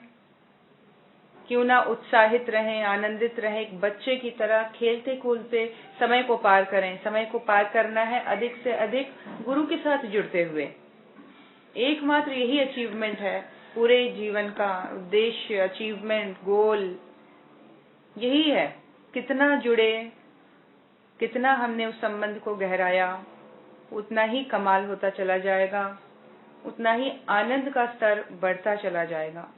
Speaker 1: क्यों ना उत्साहित रहें, आनंदित रहें, एक बच्चे की तरह खेलते कूदते समय को पार करें। समय को पार करना है अधिक से अधिक गुरु के साथ जुड़ते हुए। एकमात्र यही अचीवमेंट है पूरे जीवन का उद्देश्य, अचीवमेंट, गोल यही है। कितना जुड़े, कितना हमने उस संबंध को गहराया, उतना ही कमाल होता चला जाएगा, उतना ही आनंद का स्तर बढ़ता चला जाएगा।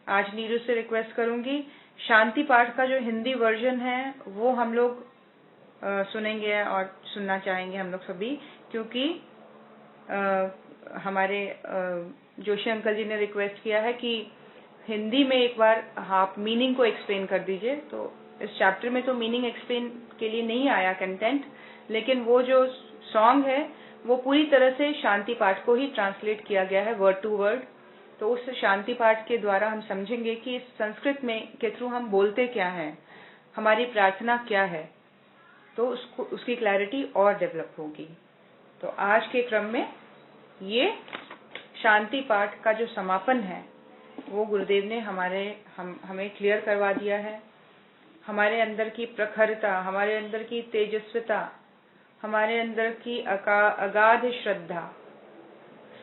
Speaker 1: आज नीरू से रिक्वेस्ट करूंगी, शांति पाठ का जो हिंदी वर्जन है वो हम लोग सुनेंगे और सुनना चाहेंगे हम लोग सभी, क्योंकि हमारे जोशी अंकल जी ने रिक्वेस्ट किया है कि हिंदी में एक बार आप मीनिंग को एक्सप्लेन कर दीजिए। तो इस चैप्टर में तो मीनिंग एक्सप्लेन के लिए नहीं आया कंटेंट, लेकिन वो जो सॉन्ग है वो पूरी तरह से शांति पाठ को ही ट्रांसलेट किया गया है वर्ड टू वर्ड। तो उस शांति पाठ के द्वारा हम समझेंगे कि इस संस्कृत में के थ्रू हम बोलते क्या हैं, हमारी प्रार्थना क्या है, तो उसकी क्लैरिटी और डेवलप होगी। तो आज के क्रम में ये शांति पाठ का जो समापन है वो गुरुदेव ने हमें क्लियर करवा दिया है। हमारे अंदर की प्रखरता, हमारे अंदर की तेजस्विता, हमारे अंदर की अगाध श्रद्धा,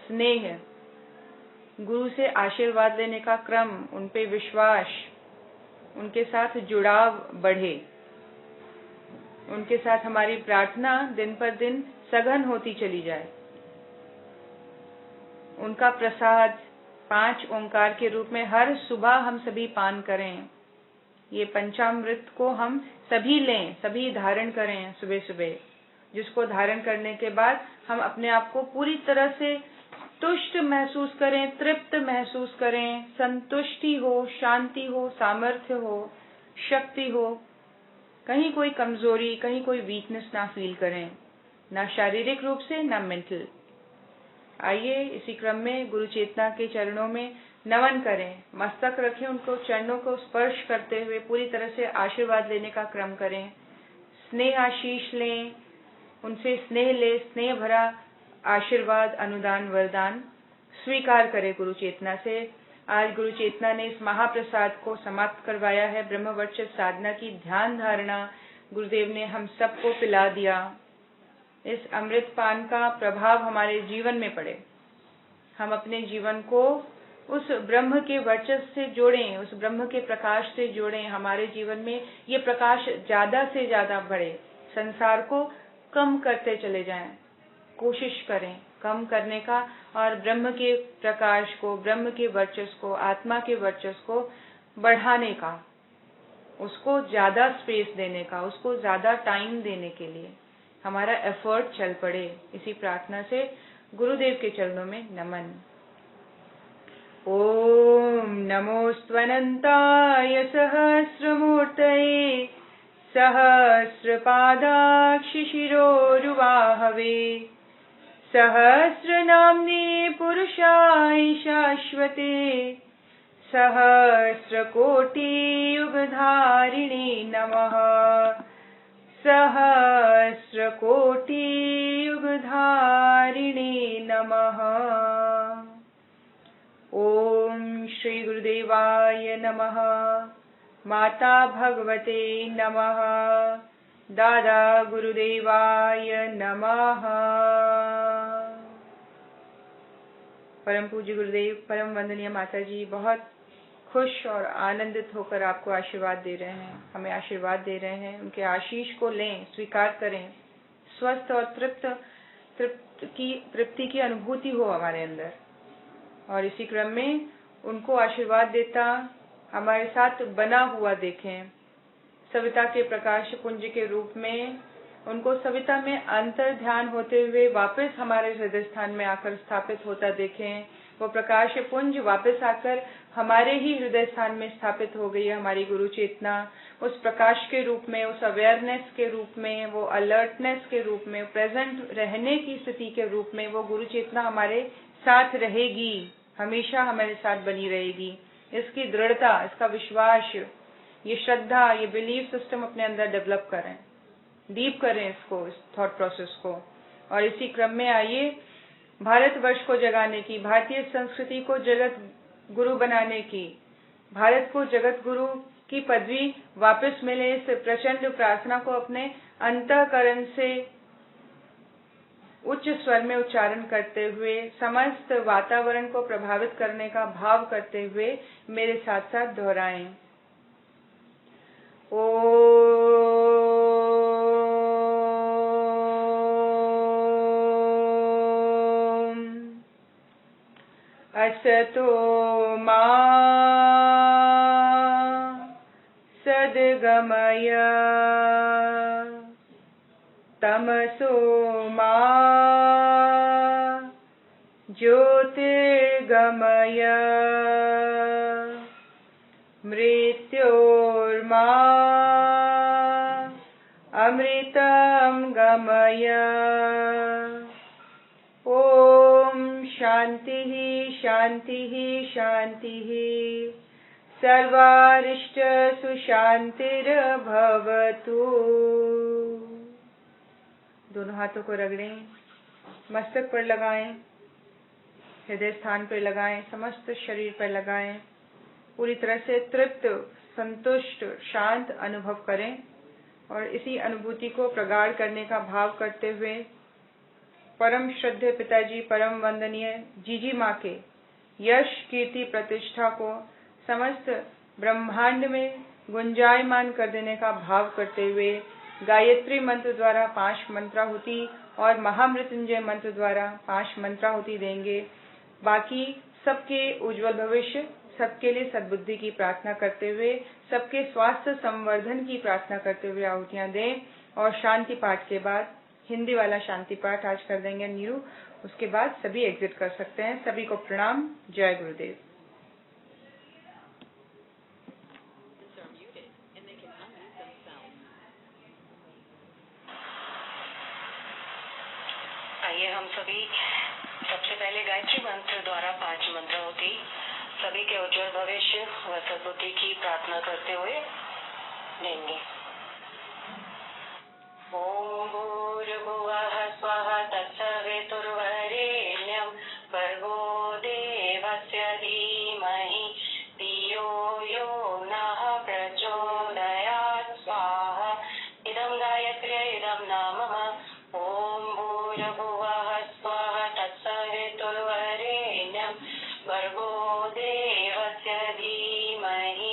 Speaker 1: स्नेह, गुरु से आशीर्वाद लेने का क्रम, उन पे विश्वास, उनके साथ जुड़ाव बढ़े, उनके साथ हमारी प्रार्थना दिन पर दिन सघन होती चली जाए। उनका प्रसाद 5 ओंकार के रूप में हर सुबह हम सभी पान करें। ये पंचामृत को हम सभी लें, सभी धारण करें सुबह सुबह, जिसको धारण करने के बाद हम अपने आप को पूरी तरह से तुष्ट महसूस करें, तृप्त महसूस करें, संतुष्टि हो, शांति हो, सामर्थ्य हो, शक्ति हो, कहीं कोई कमजोरी, कहीं कोई वीकनेस ना फील करें, ना शारीरिक रूप से ना मेंटल। आइए इसी क्रम में गुरु चेतना के चरणों में नमन करें, मस्तक रखें, उनको चरणों को स्पर्श करते हुए पूरी तरह से आशीर्वाद लेने का क्रम करें। स्नेह आशीष लें, उनसे स्नेह ले, स्नेह भरा आशीर्वाद, अनुदान, वरदान स्वीकार करें गुरु चेतना से। आज गुरु चेतना ने इस महाप्रसाद को समाप्त करवाया है। ब्रह्मवर्चस्व साधना की ध्यान धारणा गुरुदेव ने हम सबको पिला दिया। इस अमृत पान का प्रभाव हमारे जीवन में पड़े, हम अपने जीवन को उस ब्रह्म के वर्चस्व से जोड़ें, उस ब्रह्म के प्रकाश से जोड़ें। हमारे जीवन में ये प्रकाश ज्यादा से ज्यादा बढ़े, संसार को कम करते चले जाएं, कोशिश करें कम करने का और ब्रह्म के प्रकाश को, ब्रह्म के वर्चस्व को, आत्मा के वर्चस्व को बढ़ाने का, उसको ज्यादा स्पेस देने का, उसको ज्यादा टाइम देने के लिए हमारा एफर्ट चल पड़े। इसी प्रार्थना से गुरुदेव के चरणों में नमन। ओम नमोस्त्वनंताय सहस्रमूर्तये सहस्रपादाक्षि शिरोरुवाहवे सहस्रनाम्ने पुरुषाय शाश्वते सहस्रकोटियुगधारिणे नमः सहस्रकोटियुगधारिणे नमः। ओम श्री गुरुदेवाय नमः। माता भगवते नमः। दादा गुरुदेवाय नमः। परम पूज्य गुरुदेव, परम वंदनीय माता जी बहुत खुश और आनंदित होकर आपको आशीर्वाद दे रहे हैं, हमें आशीर्वाद दे रहे हैं। उनके आशीष को लें, स्वीकार करें, स्वस्थ और तृप्ति की अनुभूति हो हमारे अंदर। और इसी क्रम में उनको आशीर्वाद देता हमारे साथ बना हुआ देखें, सविता के प्रकाश पुंज के रूप में उनको सविता में अंतर ध्यान होते हुए वापस हमारे हृदय स्थान में आकर स्थापित होता देखें। वो प्रकाश पुंज वापस आकर हमारे ही हृदय स्थान में स्थापित हो गई है। हमारी गुरु चेतना उस प्रकाश के रूप में, उस अवेयरनेस के रूप में, वो अलर्टनेस के रूप में, प्रेजेंट रहने की स्थिति के रूप में वो गुरु चेतना हमारे साथ रहेगी, हमेशा हमारे साथ बनी रहेगी। इसकी दृढ़ता, इसका विश्वास, ये श्रद्धा, ये बिलीफ सिस्टम अपने अंदर डेवलप करें, डीप करें इसको, इस थॉट प्रोसेस को। और इसी क्रम में आइए भारतवर्ष को जगाने की, भारतीय संस्कृति को जगत गुरु बनाने की, भारत को जगत गुरु की पदवी वापस मिले, इस प्रचंड प्रार्थना को अपने अंतःकरण से उच्च स्वर में उच्चारण करते हुए, समस्त वातावरण को प्रभावित करने का भाव करते हुए मेरे साथ साथ दोहराएं। ओम असतो मा सद्गमय तमसो मा ज्योतिर्गमय मृत्योर्मा अमृतं गमय। ओम शांतिः शांतिः शांतिः। सर्वारिष्ट सुशांतिर्भवतु। दोनों हाथों को रगड़ें, मस्तक पर लगाएं, हृदय स्थान पर लगाएं, समस्त शरीर पर लगाएं। पूरी तरह से तृप्त, संतुष्ट, शांत अनुभव करें। और इसी अनुभूति को प्रगाढ़ करने का भाव करते हुए परम श्रद्धेय पिताजी, परम वंदनीय जीजी माँ के यश, कीर्ति, प्रतिष्ठा को समस्त ब्रह्मांड में गुंजायमान कर देने का भाव करते हुए गायत्री मंत्र द्वारा 5 मंत्राहुति और महामृत्युंजय मंत्र द्वारा 5 मंत्राहुति देंगे। बाकी सबके उज्जवल भविष्य, सबके लिए सद्बुद्धि की प्रार्थना करते हुए, सबके स्वास्थ्य संवर्धन की प्रार्थना करते हुए आहुतियां दें। और शांति पाठ के बाद हिंदी वाला शांति पाठ आज कर देंगे नीरू। उसके बाद सभी एग्जिट कर सकते हैं। सभी को प्रणाम। जय गुरुदेव।
Speaker 2: आइए हम सभी सबसे पहले गायत्री मंत्र द्वारा 5 मंत्राहुति सभी के उज्जवल भविष्य व सद्बुद्धि की प्रार्थना करते हुए देंगे। ओम भूर्भुवः स्वः तत्सवितुर्वरेण्यं भर्गो देवस्य धीमहि धियो यो नः प्रचोदयात् स्वाहा। इदं गायत्र्यै इदं नामः। ओम भूर्भुवः स्वः तत्सवितुर्वरेण्यं भर्गो देवस्य धीमहि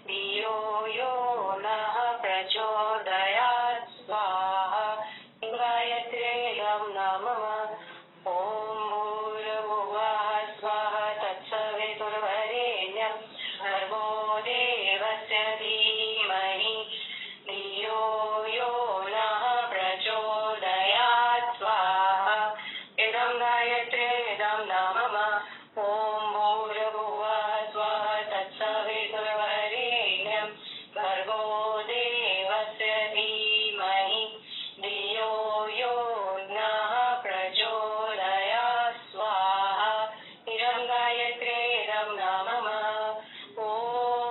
Speaker 2: धियो यो नः प्रचोदयात् स्वाहा। गायत्र्यै इदं नामः। ओम भूर्भुवः स्वः तत्सवितुर्वरेण्यं भर्गो देवस्य धीमहि धियो यो नः प्रचोदयात् स्वाहा। इदं गायत्र्यै इदं नामः। ओम भूर्भुवः स्वः तत्सवितुर्वरेण्यं भर्गो देवस्य धीमहि धियो यो नः प्रचोदयात् स्वाहा। इदं गायत्र्यै इदं नामः। ओम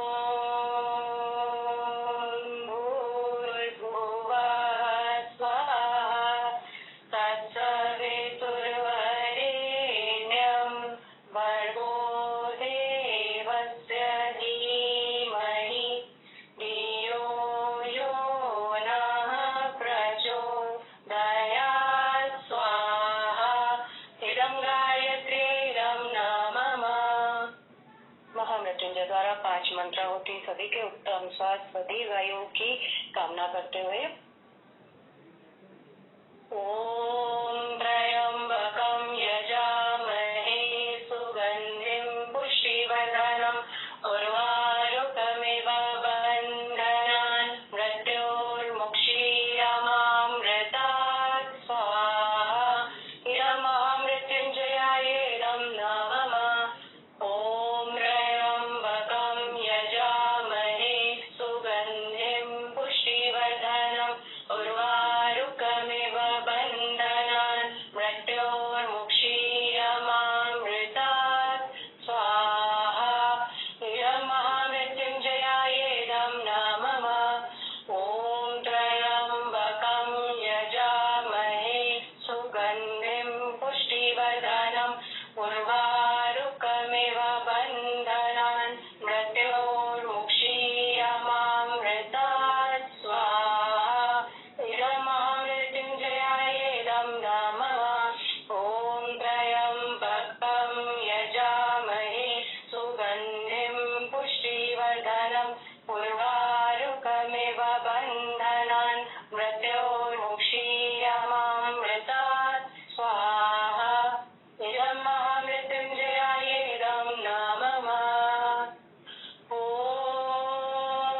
Speaker 2: भूर्भुवः स्वः तत्सवितुर्वरेण्यं भर्गो देवस्य धीमहि धियो यो नः प्रचोदयात् स्वाहा। इदं गायत्र्यै इदं नामः। महामृत्युंजय द्वारा 5 मंत्राहुति सभी के उत्तम स्वास्थ्य दीर्घ आयु की कामना करते हुए ओम त्र्यंबकं यजामहे सुगंधिं पुष्टिवर्धनम् उर्वारुकमिव बन्धनान् मृत्योर्मुक्षीयमामृतात् स्वाहा। इदं महामृत्युंजयाय इदं नामः। ओम त्र्यंबकं यजामहे सुगंधिं पुष्टिवर्धनम् उर्वारुकमिव बन्धनान् मृत्योर्मुक्षीयमामृतात् स्वाहा। इदं महामृत्युंजयाय इदं नामः। ओम त्र्यंबकं यजामहे सुगंधिं पुष्टिवर्धनम् उर्वारुकमिव बन्धनान् मृत्योर्मुक्षीयमामृतात् स्वाहा। इदं महामृत्युंजयाय इदं नामः। ओम त्र्यंबकं यजामहे सुगंधिं पुष्टिवर्धनम् उर्वारुकमिव बन्धनान् मृत्योर्मुक्षीयमामृतात् स्वाहा। इदं महामृत्युंजयाय इदं नामः। ओम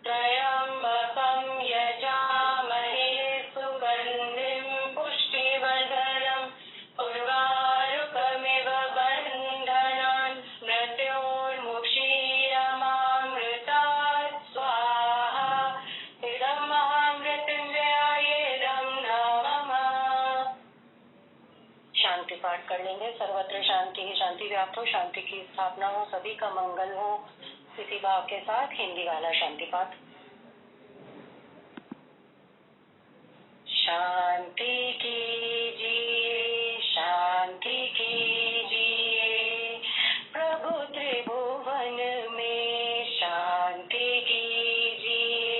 Speaker 2: त्र्यंबकं यजामहे सुगंधिं पुष्टिवर्धनम् उर्वारुकमिव बन्धनान् मृत्योर्मुक्षीयमामृतात् स्वाहा। इदं महामृत्युंजयाय इदं नामः। शांति पाठ कर लेंगे। सर्वत्र शांति ही शांति व्याप्त हो, शांति की स्थापना हो, सभी का मंगल हो। इसी भाव के साथ हिंदी वाला शांति पाठ। शांति कीजिए, शांति कीजिए, प्रभु त्रिभुवन में शांति कीजिए।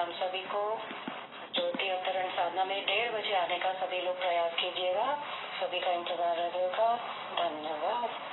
Speaker 2: हम सभी को ज्योति अवतरण साधना में 1:30 बजे आने का सभी लोग प्रयास कीजिएगा। सभी का इंतजार रहेगा। धन्यवाद।